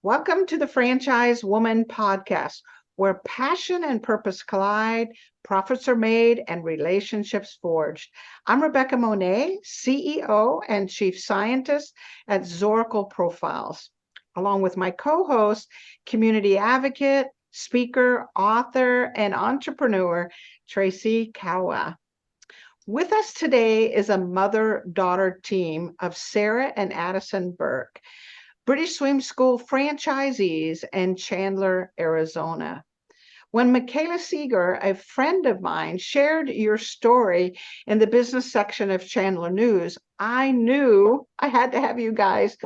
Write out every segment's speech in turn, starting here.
Welcome to the Franchise Woman podcast, where passion and purpose collide, profits are made, and relationships forged. I'm Rebecca Monet, CEO and Chief Scientist at Zoracle Profiles, along with my co-host, community advocate, speaker, author, and entrepreneur, Tracy Kawa. With us today is a mother-daughter team of Sarah and Addison Burke, British Swim School franchisees in Chandler, Arizona. When Michaela Seeger, a friend of mine, shared your story in the business section of Chandler News, I knew I had to have you guys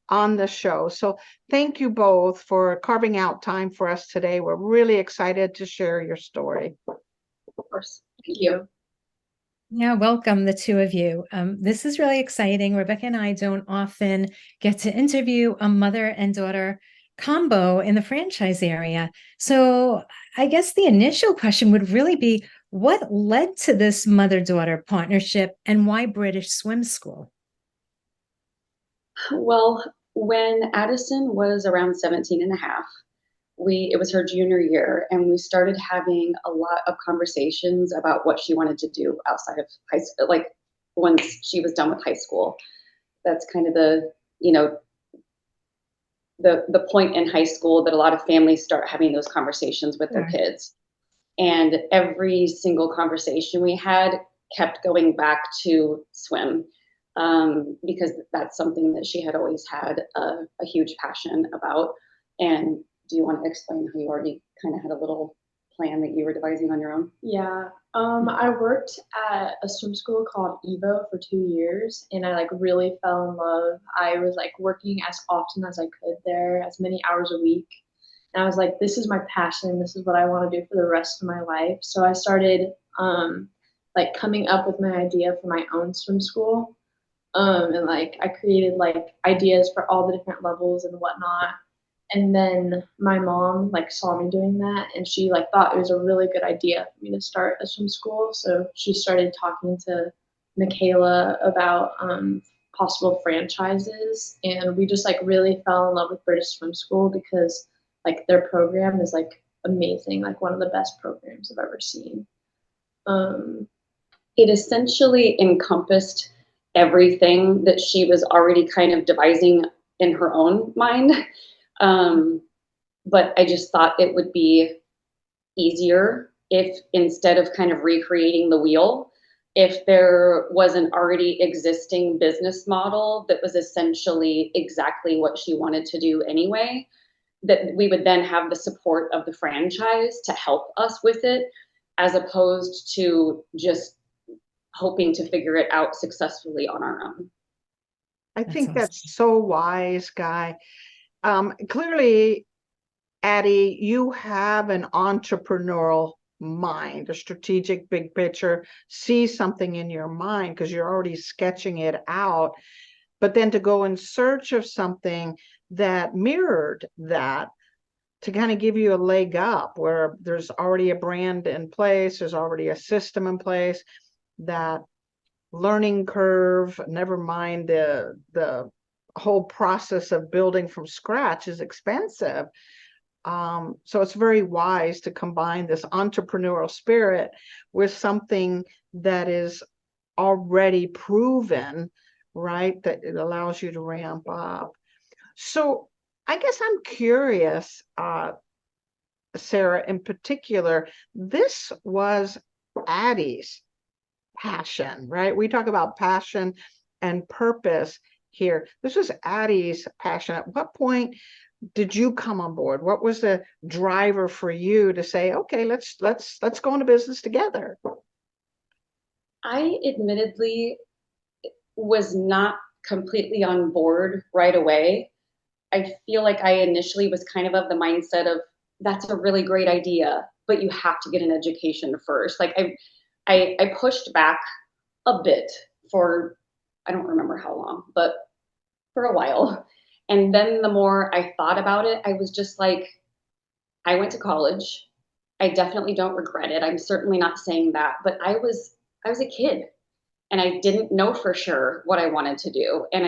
on the show. So thank you both for carving out time for us today. We're really excited to share your story. Of course. Thank you. Yeah, welcome, the two of you. This is really exciting. Rebecca and I don't often get to interview a mother and daughter combo in the franchise area. So I guess the initial question would really be, what led to this mother-daughter partnership and why British Swim School? Well, when Addison was around 17 and a half, it was her junior year, and we started having a lot of conversations about what she wanted to do outside of high school, like once she was done with high school. That's kind of the point in high school that a lot of families start having those conversations with their kids. And every single conversation we had kept going back to swim, because that's something that she had always had a huge passion about. And do you want to explain how you already kind of had a little plan that you were devising on your own? Yeah. I worked at a swim school called Evo for 2 years, and I really fell in love. I was working as often as I could there, as many hours a week. And I was like, this is my passion. This is what I want to do for the rest of my life. So I started coming up with my idea for my own swim school. And I created ideas for all the different levels and whatnot. And then my mom saw me doing that, and she thought it was a really good idea for me to start a swim school. So she started talking to Michaela about possible franchises, and we just really fell in love with British Swim School because their program is amazing, one of the best programs I've ever seen. It essentially encompassed everything that she was already kind of devising in her own mind. But I just thought it would be easier if, instead of kind of recreating the wheel, if there was an already existing business model that was essentially exactly what she wanted to do anyway, that we would then have the support of the franchise to help us with it, as opposed to just hoping to figure it out successfully on our own. I think that's so wise, Guy. Clearly, Addie, you have an entrepreneurial mind, a strategic big picture, see something in your mind because you're already sketching it out. But then to go in search of something that mirrored that to kind of give you a leg up where there's already a brand in place, there's already a system in place, that learning curve, never mind the whole process of building from scratch is expensive. So it's very wise to combine this entrepreneurial spirit with something that is already proven, right? That it allows you to ramp up. So I guess I'm curious, Sarah, in particular, this was Addie's passion, right? We talk about passion and purpose here. This was Addie's passion. At what point did you come on board? What was the driver for you to say, okay, let's go into business together? I admittedly was not completely on board right away. I feel like I initially was kind of the mindset of, that's a really great idea, but you have to get an education first. I pushed back a bit for, I don't remember how long, but for a while. And then the more I thought about it, I was just like, I went to college. I definitely don't regret it. I'm certainly not saying that, but I was a kid and I didn't know for sure what I wanted to do. And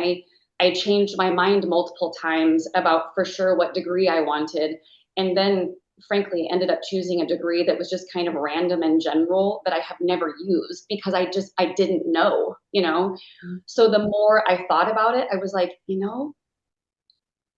I changed my mind multiple times about for sure what degree I wanted. And then frankly ended up choosing a degree that was just kind of random and general that I have never used because I didn't know, you know? So the more I thought about it, I was like, you know,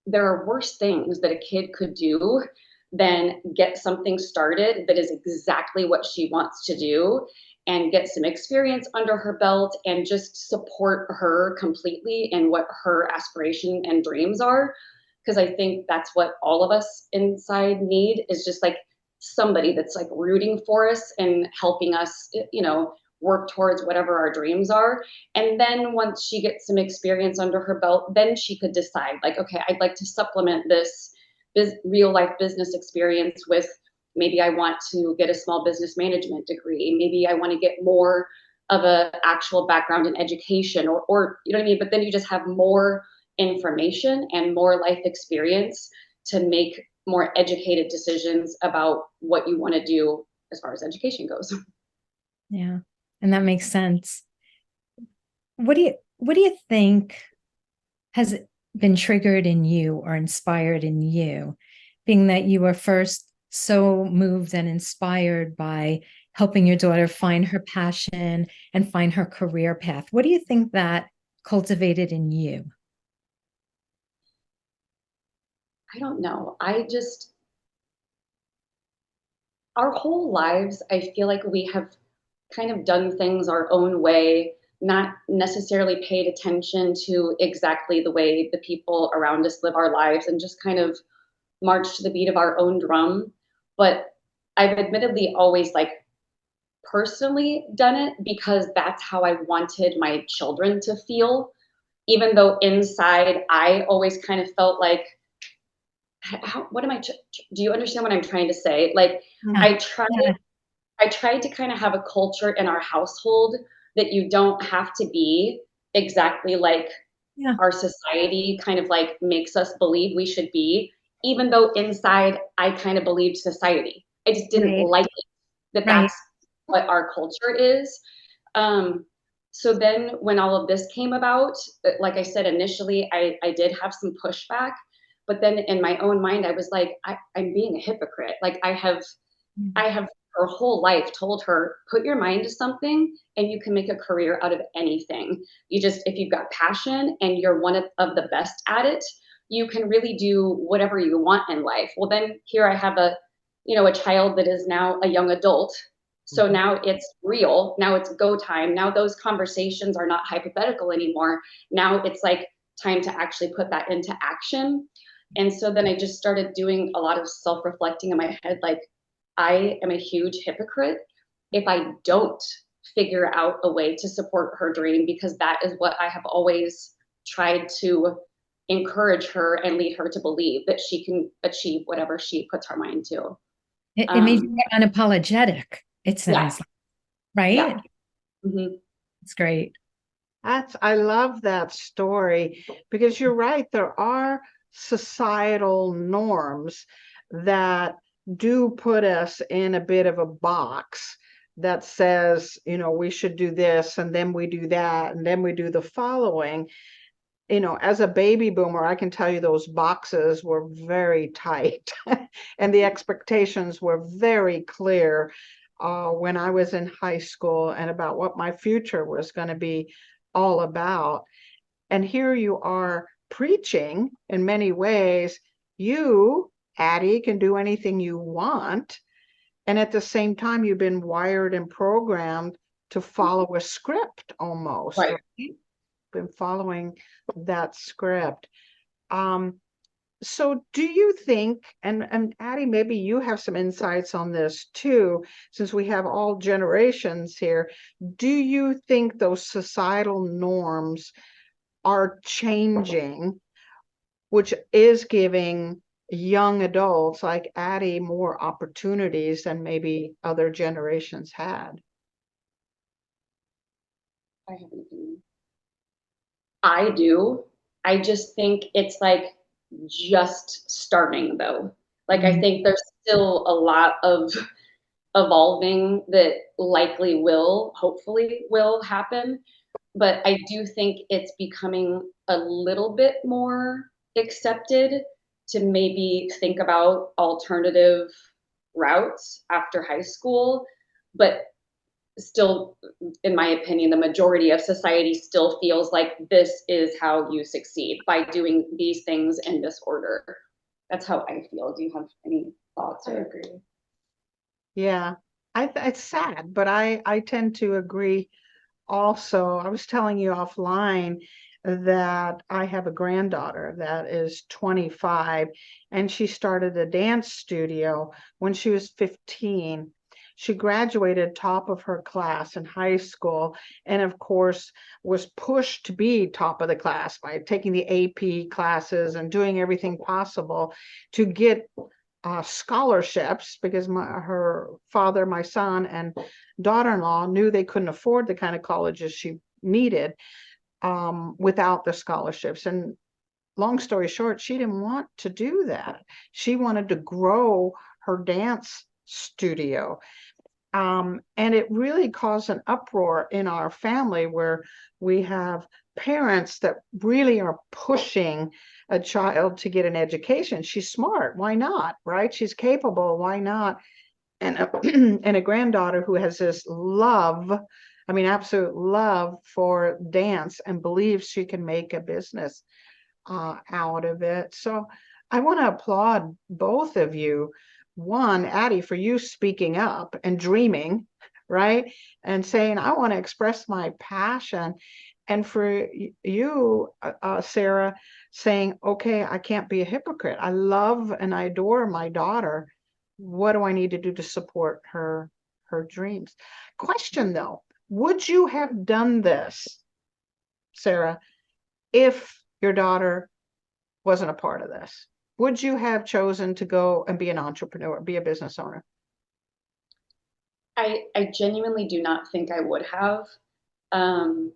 there are worse things that a kid could do than get something started that is exactly what she wants to do and get some experience under her belt and just support her completely in what her aspiration and dreams are. Because I think that's what all of us inside need, is just like somebody that's like rooting for us and helping us, you know, work towards whatever our dreams are. And then once she gets some experience under her belt, then she could decide like, okay, I'd like to supplement this real life business experience with, maybe I want to get a small business management degree. Maybe I want to get more of a actual background in education, or you know what I mean? But then you just have more information and more life experience to make more educated decisions about what you want to do as far as education goes. Yeah. And that makes sense. What do you think has been triggered in you or inspired in you, being that you were first so moved and inspired by helping your daughter find her passion and find her career path? What do you think that cultivated in you? I don't know. Our whole lives, I feel like we have kind of done things our own way, not necessarily paid attention to exactly the way the people around us live our lives, and just kind of marched to the beat of our own drum. But I've admittedly always like personally done it because that's how I wanted my children to feel, even though inside I always kind of felt like, what am I, do you understand what I'm trying to say? Like, Yeah. I tried Yeah. I tried to kind of have a culture in our household that you don't have to be exactly like Yeah. our society kind of like makes us believe we should be, even though inside I kind of believed society. I just didn't Right. like it, that Right. that's what our culture is. Um, so then when all of this came about, like I said, initially I did have some pushback, but then in my own mind, I was like, I'm being a hypocrite. Like I have her whole life told her, put your mind to something and you can make a career out of anything. You just, if you've got passion and you're one of the best at it, you can really do whatever you want in life. Well, then here I have a, you know, a child that is now a young adult. So now it's real. Now it's go time. Now those conversations are not hypothetical anymore. Now it's like time to actually put that into action. And so then I just started doing a lot of self-reflecting in my head, like, I am a huge hypocrite if I don't figure out a way to support her dream, because that is what I have always tried to encourage her and lead her to believe, that she can achieve whatever she puts her mind to. It made you more unapologetic, it Yeah, sounds like, right? yeah. Mm-hmm. It's great. I love that story because you're right. There are societal norms that do put us in a bit of a box that says, you know, we should do this and then we do that and then we do the following. You know, as a baby boomer, I can tell you those boxes were very tight and the expectations were very clear when I was in high school and about what my future was going to be all about. And here you are preaching in many ways. You, Addie, can do anything you want. And at the same time, you've been wired and programmed to follow a script almost, Right. right? Been following that script. So do you think, and Addie, maybe you have some insights on this too, since we have all generations here, do you think those societal norms are changing, which is giving young adults like Addie more opportunities than maybe other generations had? I have an opinion. I do. I just think it's like just starting though. Like I think there's still a lot of evolving that likely will, hopefully will happen. but I do think it's becoming a little bit more accepted to maybe think about alternative routes after high school. But still, in my opinion, the majority of society still feels like this is how you succeed, by doing these things in this order. That's how I feel. Do you have any thoughts? I agree. Yeah, it's sad, but I tend to agree also. I was telling you offline that I have a granddaughter that is 25, and she started a dance studio when she was 15. She graduated top of her class in high school, and of course was pushed to be top of the class by taking the AP classes and doing everything possible to get scholarships, because her father, my son, and daughter-in-law knew they couldn't afford the kind of colleges she needed without the scholarships. And long story short, she didn't want to do that. She wanted to grow her dance studio. And it really caused an uproar in our family, where we have parents that really are pushing a child to get an education. She's smart, why not, right? She's capable, why not? And and a granddaughter who has this love, I mean, absolute love for dance, and believes she can make a business out of it. So I want to applaud both of you. One, Addie, for you speaking up and dreaming, right? And saying, I want to express my passion. And for you, Sarah, saying, okay, I can't be a hypocrite. I love and I adore my daughter. What do I need to do to support her dreams? Question though, would you have done this, Sarah, if your daughter wasn't a part of this? Would you have chosen to go and be an entrepreneur, be a business owner? I genuinely do not think I would have. Um,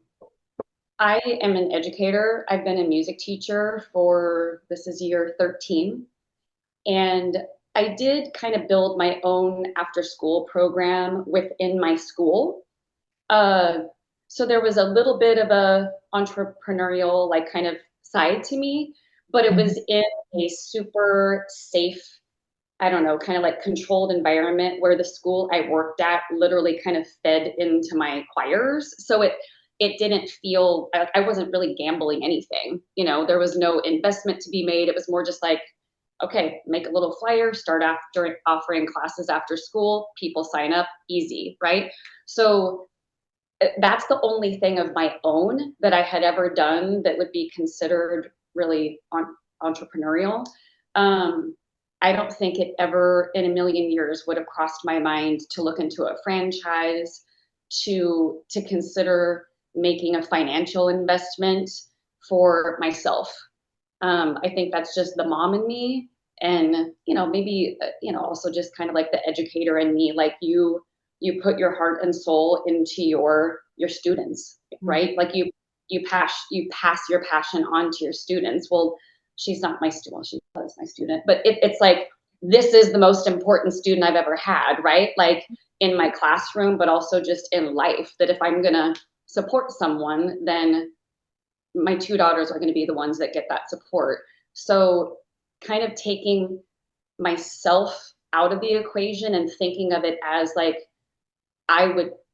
I am an educator. I've been a music teacher for, this is year 13. And I did kind of build my own after school program within my school. Uh, so there was a little bit of a entrepreneurial like kind of side to me, but it was in a super safe, I don't know, kind of like controlled environment where the school I worked at literally kind of fed into my choirs. So it didn't feel, I wasn't really gambling anything. You know, there was no investment to be made. It was more just like, okay, make a little flyer, start after offering classes after school, people sign up, easy, right? So that's the only thing of my own that I had ever done that would be considered really entrepreneurial. I don't think it ever in a million years would have crossed my mind to look into a franchise, to consider making a financial investment for myself. I think that's just the mom in me, and maybe also just kind of like the educator in me. Like you put your heart and soul into your students, right? Like you pass your passion on to your students. Well, she's not my student. Well, she was my student, but it's like, this is the most important student I've ever had, right? Like in my classroom, but also just in life, that if I'm gonna support someone, then my two daughters are going to be the ones that get that support. So kind of taking myself out of the equation and thinking of it as like,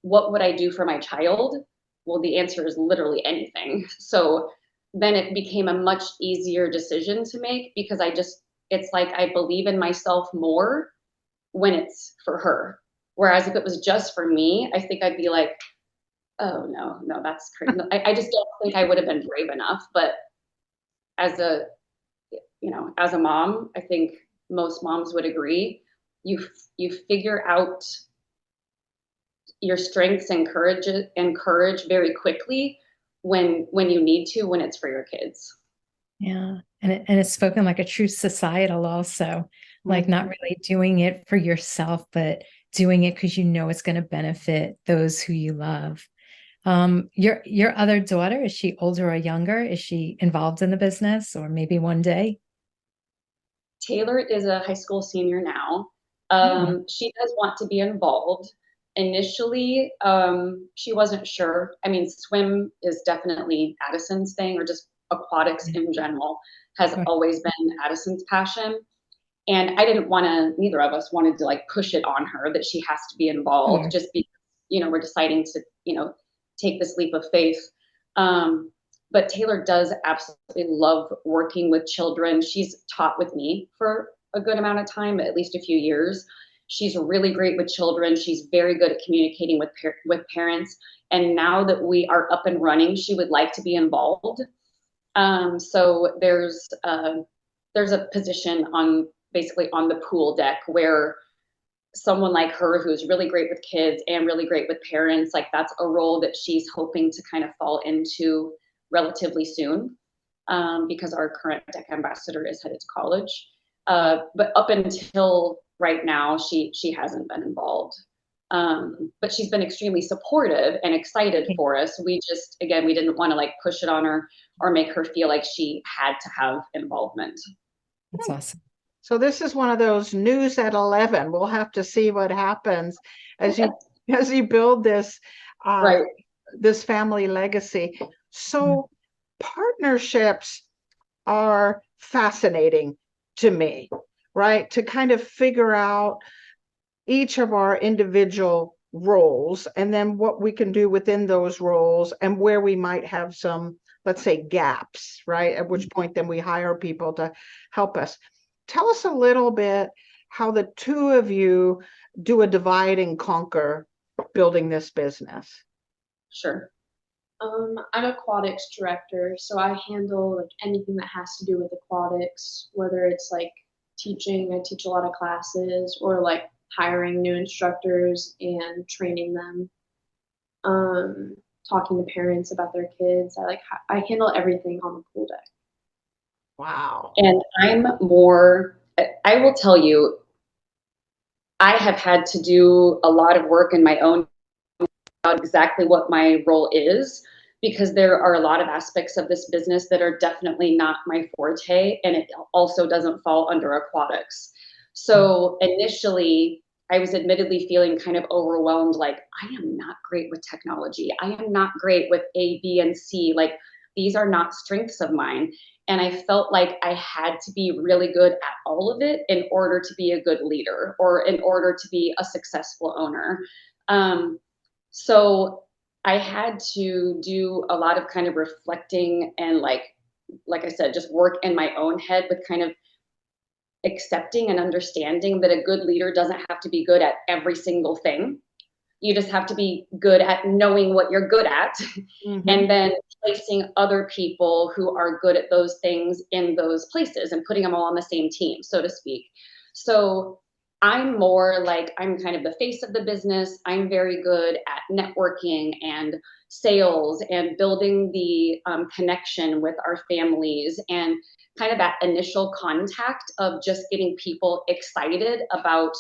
what would I do for my child? Well, the answer is literally anything. So then it became a much easier decision to make, because it's like I believe in myself more when it's for her. Whereas if it was just for me, I think I'd be like, oh no, that's crazy. I just don't think I would have been brave enough. But as a mom, I think most moms would agree. You figure out your strengths and courage very quickly when you need to, when it's for your kids. Yeah. And it's spoken like a true societal also, like not really doing it for yourself, but doing it because you know it's going to benefit those who you love. Your other daughter, is she older or younger? Is she involved in the business, or maybe one day? Taylor is a high school senior now. She does want to be involved. initially, she wasn't sure. I mean, swim is definitely Addison's thing, or just aquatics in general has Sure. always been Addison's passion. And I didn't want to, neither of us wanted to like push it on her that she has to be involved, Sure. just because, we're deciding to, take this leap of faith. But Taylor does absolutely love working with children. She's taught with me for a good amount of time, at least a few years. She's really great with children. She's very good at communicating with parents. And now that we are up and running, she would like to be involved. So there's a position basically on the pool deck where someone like her who's really great with kids and really great with parents, like that's a role that she's hoping to kind of fall into relatively soon, because our current deck ambassador is headed to college. But up until right now, she hasn't been involved. But she's been extremely supportive and excited for us. We just, again, we didn't want to like push it on her or make her feel like she had to have involvement. That's awesome. So this is one of those news at 11. We'll have to see what happens as you build this, Right. this family legacy. So partnerships are fascinating to me, right? To kind of figure out each of our individual roles and then what we can do within those roles and where we might have some, let's say, gaps, right? At which point then we hire people to help us. Tell us a little bit how the two of you do a divide and conquer building this business. Sure. I'm aquatics director, so I handle like anything that has to do with aquatics, whether it's like teaching, I teach a lot of classes, or like hiring new instructors and training them, talking to parents about their kids. I handle everything on the pool deck. Wow. And I will tell you, I have had to do a lot of work in my own about exactly what my role is, because there are a lot of aspects of this business that are definitely not my forte, and it also doesn't fall under aquatics. So initially, I was admittedly feeling kind of overwhelmed, like, I am not great with technology. I am not great with A, B, and C. Like, these are not strengths of mine. And I felt like I had to be really good at all of it in order to be a good leader or in order to be a successful owner. So I had to do a lot of kind of reflecting and like I said, just work in my own head with kind of accepting and understanding that a good leader doesn't have to be good at every single thing. You just have to be good at knowing what you're good at, and then placing other people who are good at those things in those places and putting them all on the same team, so to speak. So I'm more like, I'm kind of the face of the business. I'm very good at networking and sales and building the connection with our families and kind of that initial contact of just getting people excited about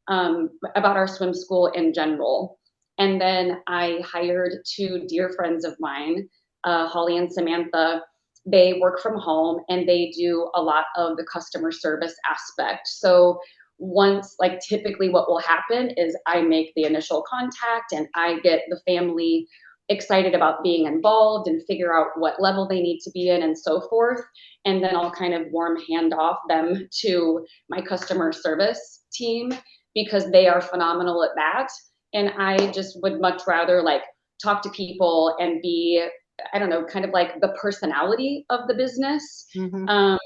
our swim school in general. And then I hired two dear friends of mine, Holly and Samantha. They work from home and they do a lot of the customer service aspect. So once, like, typically what will happen is I make the initial contact and I get the family excited about being involved and figure out what level they need to be in and so forth. And then I'll kind of warm hand off them to my customer service team because they are phenomenal at that. And I just would much rather like talk to people and be, I don't know, kind of like the personality of the business. And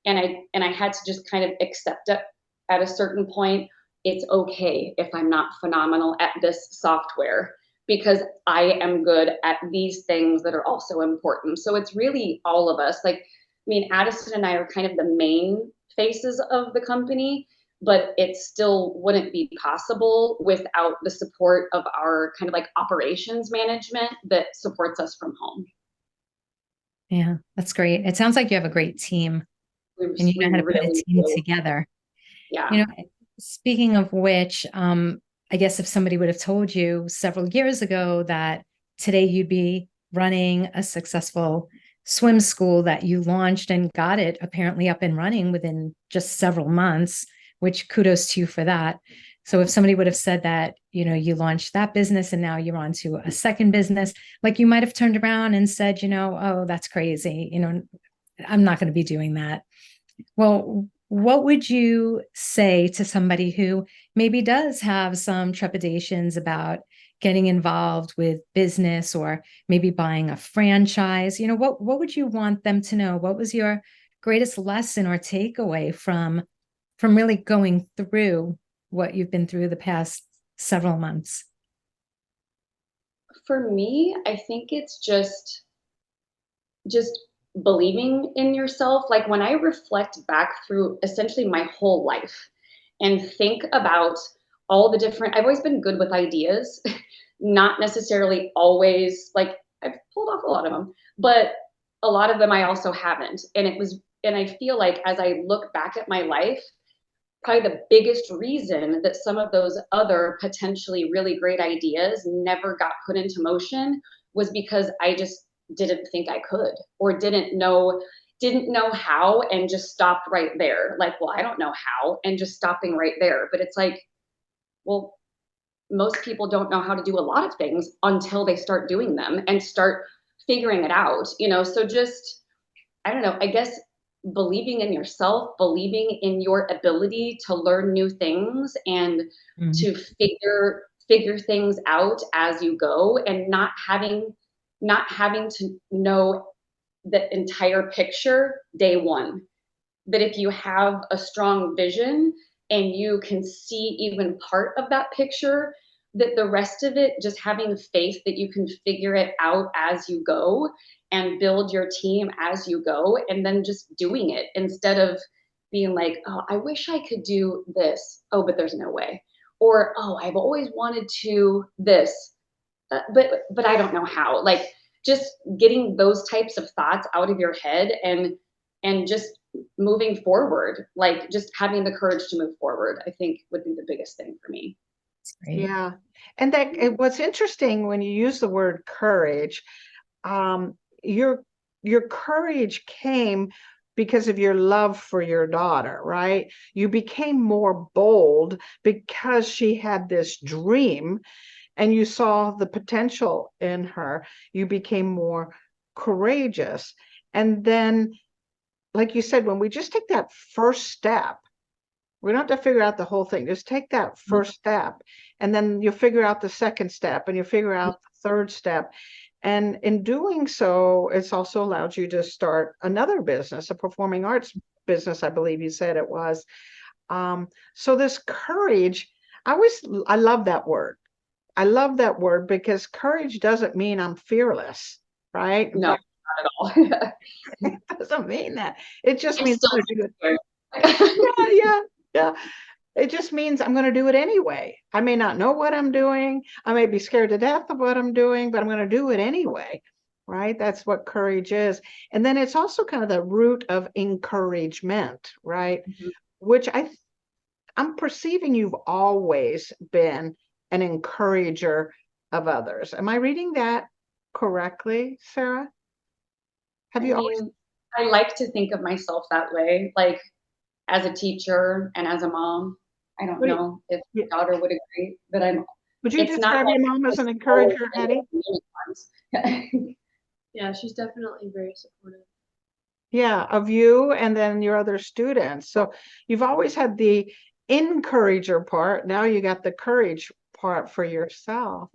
I had to just kind of accept it at a certain point. It's okay if I'm not phenomenal at this software, because I am good at these things that are also important. So it's really all of us. Like, I mean, Addison and I are kind of the main faces of the company, but it still wouldn't be possible without the support of our kind of like operations management that supports us from home. Yeah, that's great. It sounds like you have a great team and you know how to put a team together. Yeah. You know, speaking of which, I guess if somebody would have told you several years ago that today you'd be running a successful swim school that you launched and got it apparently up and running within just several months, which kudos to you for that. So if somebody would have said that, you launched that business and now you're on to a second business, like you might have turned around and said, oh, that's crazy. I'm not going to be doing that. Well, what would you say to somebody who maybe does have some trepidations about getting involved with business or maybe buying a franchise? What would you want them to know? What was your greatest lesson or takeaway from really going through what you've been through the past several months? For me, I think it's just believing in yourself. Like when I reflect back through essentially my whole life and think about all the different, I've always been good with ideas, not necessarily always, like I've pulled off a lot of them, but a lot of them I also haven't. And I feel like as I look back at my life, probably the biggest reason that some of those other potentially really great ideas never got put into motion was because I just didn't think I could, or didn't know how, and just stopped right there. Like, well, I don't know how, and just stopping right there. But it's like, well, most people don't know how to do a lot of things until they start doing them and start figuring it out, So just, I don't know, I guess believing in yourself, believing in your ability to learn new things and to figure things out as you go, and not having to know the entire picture day one. That if you have a strong vision and you can see even part of that picture, that the rest of it, just having faith that you can figure it out as you go and build your team as you go, and then just doing it instead of being like, oh, I wish I could do this. Oh, but there's no way. Or, oh, I've always wanted to this, but I don't know how. Like, just getting those types of thoughts out of your head and just moving forward, like just having the courage to move forward, I think would be the biggest thing for me. Yeah. And what's interesting when you use the word courage, your courage came because of your love for your daughter, right? You became more bold because she had this dream and you saw the potential in her. You became more courageous. And then, like you said, when we just take that first step, we don't have to figure out the whole thing. Just take that first step, and then you'll figure out the second step, and you'll figure out the third step. And in doing so, it's also allowed you to start another business, a performing arts business, I believe you said it was. So this courage, I love that word. I love that word because courage doesn't mean I'm fearless, right? No, not at all. It doesn't mean that. It just I'm means still yeah. It just means I'm going to do it anyway. I may not know what I'm doing. I may be scared to death of what I'm doing, but I'm going to do it anyway, right? That's what courage is. And then it's also kind of the root of encouragement, right? Mhm. Which I'm perceiving you've always been an encourager of others. Am I reading that correctly, Sarah? Have you always? I like to think of myself that way, like as a teacher and as a mom. I don't know if my daughter would agree, but Would you it's not describe like your mom as I an encourager, Eddie? Yeah, she's definitely very supportive. Yeah, of you and then your other students. So you've always had the encourager part. Now you got the courage part for yourself.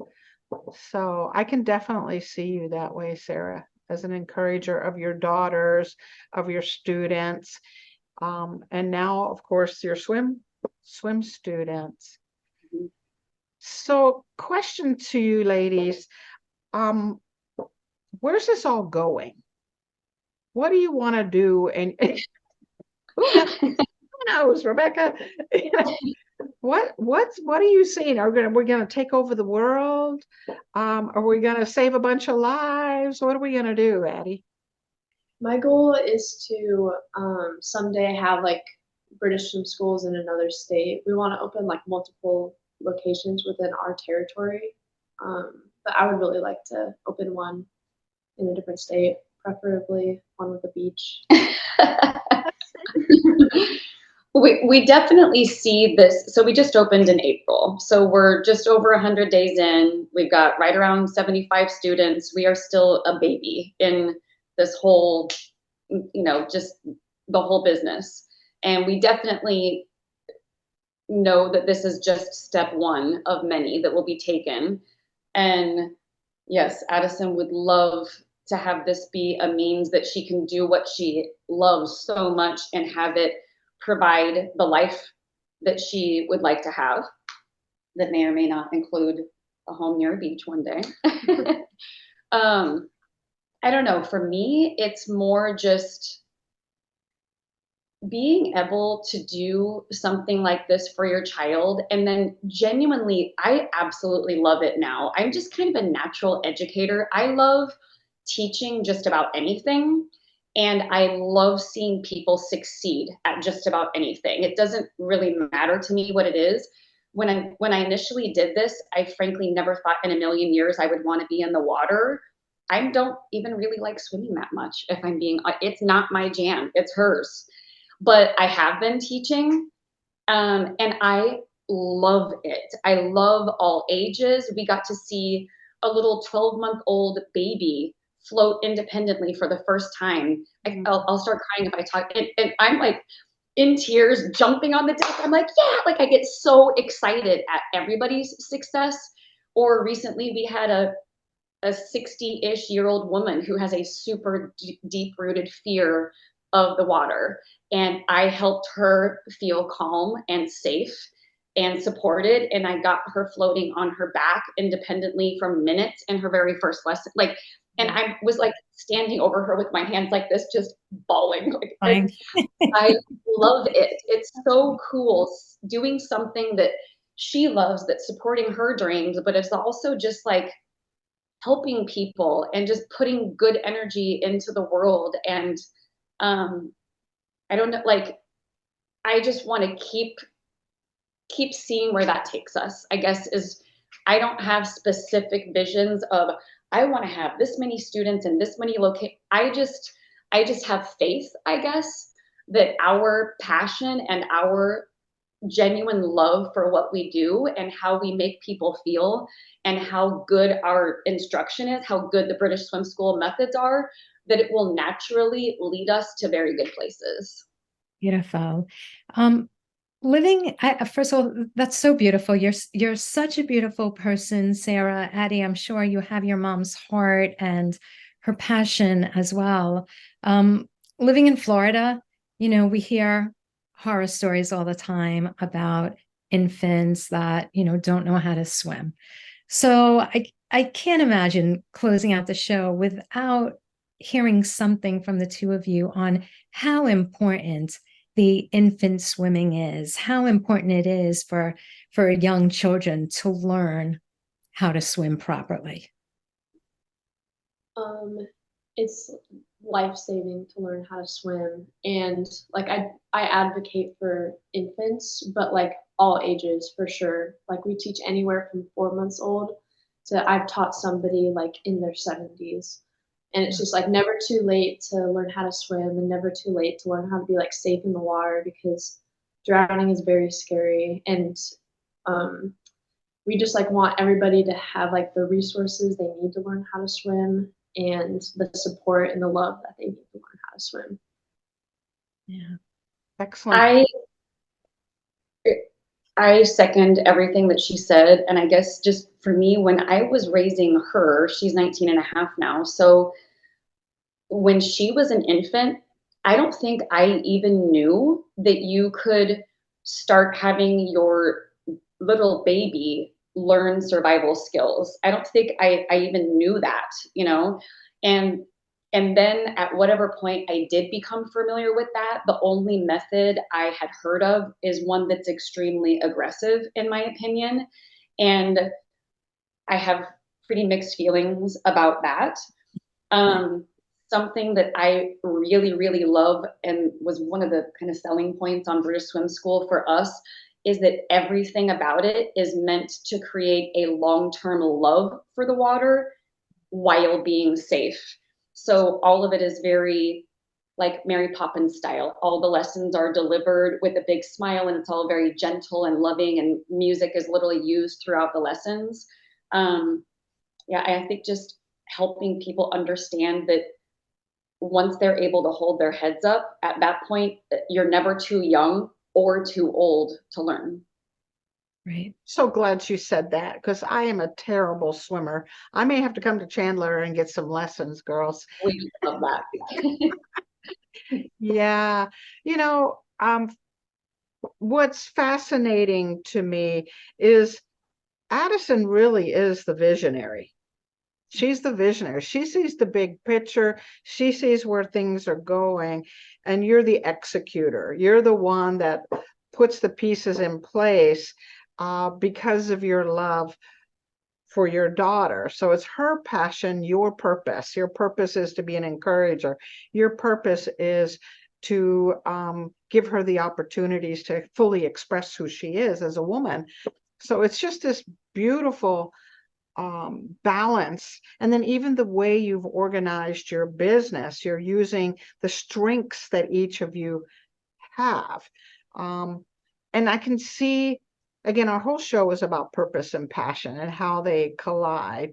So I can definitely see you that way, Sarah, as an encourager of your daughters, of your students. And now, of course, your swim students. Mhm. So question to you ladies, where's this all going? What do you want to do? And who knows, Rebecca? What are you seeing? We're gonna take over the world? Are we gonna save a bunch of lives? What are we gonna do, Addie? My goal is to someday have like British swim schools in another state. We want to open like multiple locations within our territory. But I would really like to open one in a different state, preferably one with a beach. We definitely see this. So we just opened in April. So we're just over 100 days in. We've got right around 75 students. We are still a baby in this whole, just the whole business. And we definitely know that this is just step one of many that will be taken. And yes, Addison would love to have this be a means that she can do what she loves so much and have it provide the life that she would like to have, that may or may not include a home near a beach one day. I don't know. For me, it's more just being able to do something like this for your child. And then genuinely, I absolutely love it now. I'm just kind of a natural educator. I love teaching just about anything. And I love seeing people succeed at just about anything. It doesn't really matter to me what it is. When I initially did this, I frankly never thought in a million years I would want to be in the water. I don't even really like swimming that much, if I'm being, it's not my jam, it's hers. But I have been teaching, and I love it. I love all ages. We got to see a little 12-month-old baby float independently for the first time. I'll start crying if I talk, and I'm like in tears, jumping on the deck. I'm like, yeah, like I get so excited at everybody's success. Or recently we had a 60-ish-year-old woman who has a super deep-rooted fear of the water. And I helped her feel calm and safe and supported. And I got her floating on her back independently for minutes in her very first lesson. Like, and I was like standing over her with my hands like this, just bawling. Like, I love it. It's so cool doing something that she loves, that's supporting her dreams, but it's also just like helping people and just putting good energy into the world. And I don't know, like, I just want to keep seeing where that takes us, I guess. Is I don't have specific visions of I want to have this many students and this many I just have faith, I guess, that our passion and our genuine love for what we do and how we make people feel and how good our instruction is, how good the British Swim School methods are, that it will naturally lead us to very good places. Beautiful. First of all, that's so beautiful. You're such a beautiful person, Sarah. Addie, I'm sure you have your mom's heart and her passion as well. Living in Florida, we hear horror stories all the time about infants that, don't know how to swim. So I can't imagine closing out the show without hearing something from the two of you on how important the infant swimming is, how important it is for young children to learn how to swim properly. It's life-saving to learn how to swim, and like I advocate for infants, but like all ages for sure. Like we teach anywhere from 4 months old to I've taught somebody like in their 70s. And it's just like never too late to learn how to swim and never too late to learn how to be like safe in the water, because drowning is very scary. And we just like want everybody to have like the resources they need to learn how to swim and the support and the love that they need to learn how to swim. Yeah. Excellent. I second everything that she said. And I guess just for me, when I was raising her, she's 19 and a half now. So when she was an infant, I don't think I even knew that you could start having your little baby learn survival skills. I don't think I even knew that. And then at whatever point I did become familiar with that, the only method I had heard of is one that's extremely aggressive, in my opinion. And I have pretty mixed feelings about that. Something that I really, really love and was one of the kind of selling points on British Swim School for us is that everything about it is meant to create a long-term love for the water while being safe. So all of it is very like Mary Poppins style. All the lessons are delivered with a big smile, and it's all very gentle and loving, and music is literally used throughout the lessons. Yeah, I think just helping people understand that once they're able to hold their heads up, at that point, you're never too young or too old to learn. Right. So glad you said that, because I am a terrible swimmer. I may have to come to Chandler and get some lessons, girls. We love that. Yeah. You know, what's fascinating to me is Addison really is the visionary. She's the visionary. She sees the big picture. She sees where things are going, and you're the executor. You're the one that puts the pieces in place because of your love for your daughter. So it's her passion, your purpose. Your purpose is to be an encourager. Your purpose is to give her the opportunities to fully express who she is as a woman. So it's just this beautiful balance. And then even the way you've organized your business, you're using the strengths that each of you have. And I can see, again, our whole show is about purpose and passion and how they collide.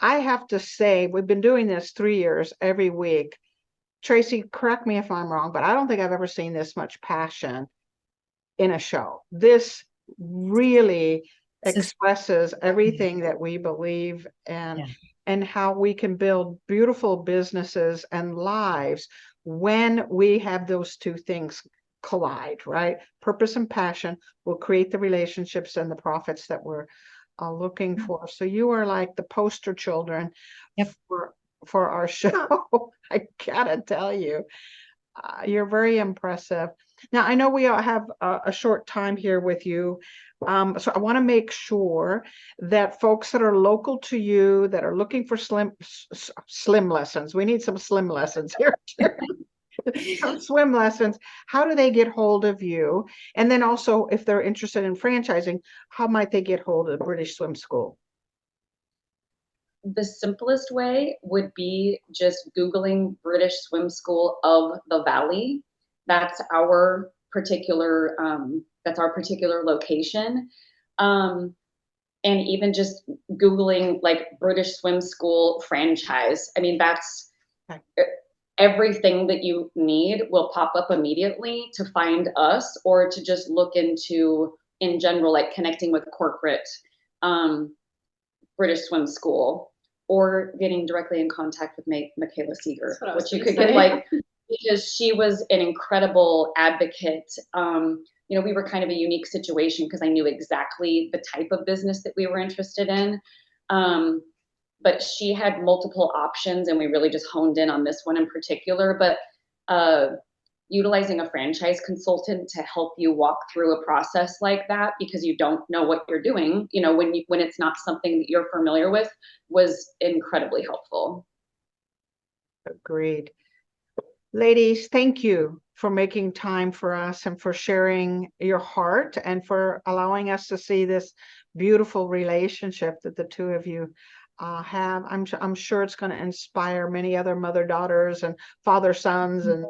I have to say, we've been doing this 3 years every week. Tracy, correct me if I'm wrong, but I don't think I've ever seen this much passion in a show. This really expresses everything that we believe and how we can build beautiful businesses and lives when we have those two things collide, right? Purpose and passion will create the relationships and the profits that we're looking for. So you are like the poster children for our show. I gotta tell you, you're very impressive. Now, I know we all have a short time here with you. So I want to make sure that folks that are local to you, that are looking for slim lessons, we need some slim lessons here. Some swim lessons. How do they get hold of you? And then also, if they're interested in franchising, how might they get hold of British Swim School? The simplest way would be just Googling British Swim School of the Valley. That's our particular location. And even just Googling like British Swim School franchise. I mean, that's everything that you need will pop up immediately to find us, or to just look into, in general, like connecting with corporate British Swim School, or getting directly in contact with Michaela Seeger, which you could get, like, because she was an incredible advocate. You know, we were kind of a unique situation because I knew exactly the type of business that we were interested in. But she had multiple options, and we really just honed in on this one in particular. But utilizing a franchise consultant to help you walk through a process like that, because you don't know what you're doing, you know, when it's not something that you're familiar with, was incredibly helpful. Agreed. Ladies, thank you for making time for us and for sharing your heart and for allowing us to see this beautiful relationship that the two of you have. I'm sure it's going to inspire many other mother-daughters and father-sons and,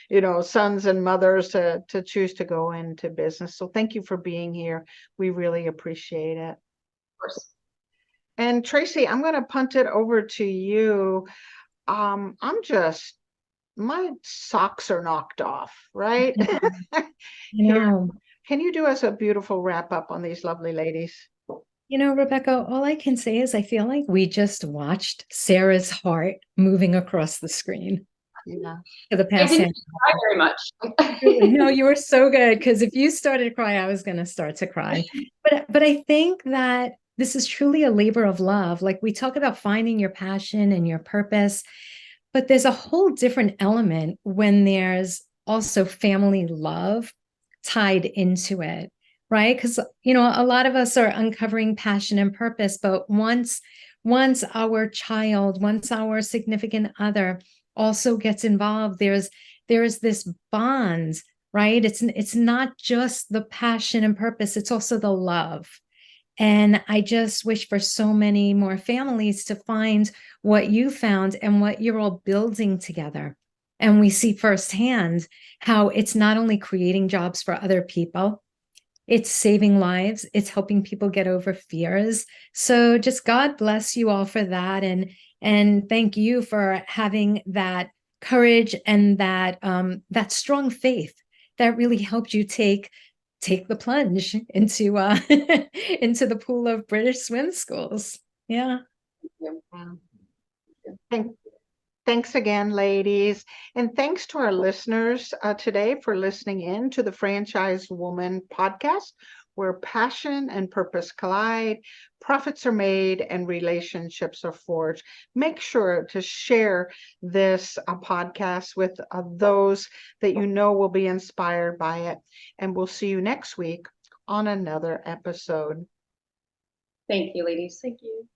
you know, sons and mothers to choose to go into business. So thank you for being here. We really appreciate it. Of course. And Tracy, I'm going to punt it over to you. My socks are knocked off, right? No. Can you do us a beautiful wrap up on these lovely ladies? You know, Rebecca, all I can say is I feel like we just watched Sarah's heart moving across the screen. Yeah. For the past I didn't cry very much. No, you were so good, because if you started to cry, I was going to start to cry. But I think that this is truly a labor of love. Like, we talk about finding your passion and your purpose, but there's a whole different element when there's also family love tied into it, right? Because, you know, a lot of us are uncovering passion and purpose, but once our child, once our significant other also gets involved, there's this bond, right? It's not just the passion and purpose, it's also the love. And I just wish for so many more families to find what you found and what you're all building together. And we see firsthand how it's not only creating jobs for other people, it's saving lives, it's helping people get over fears. So just God bless you all for that. And thank you for having that courage and that strong faith that really helped you take the plunge into into the pool of British swim schools. Yeah. Thank, thanks again, ladies. And thanks to our listeners today for listening in to the Franchise Woman podcast, where passion and purpose collide, profits are made, and relationships are forged. Make sure to share this podcast with those that you know will be inspired by it. And we'll see you next week on another episode. Thank you, ladies. Thank you.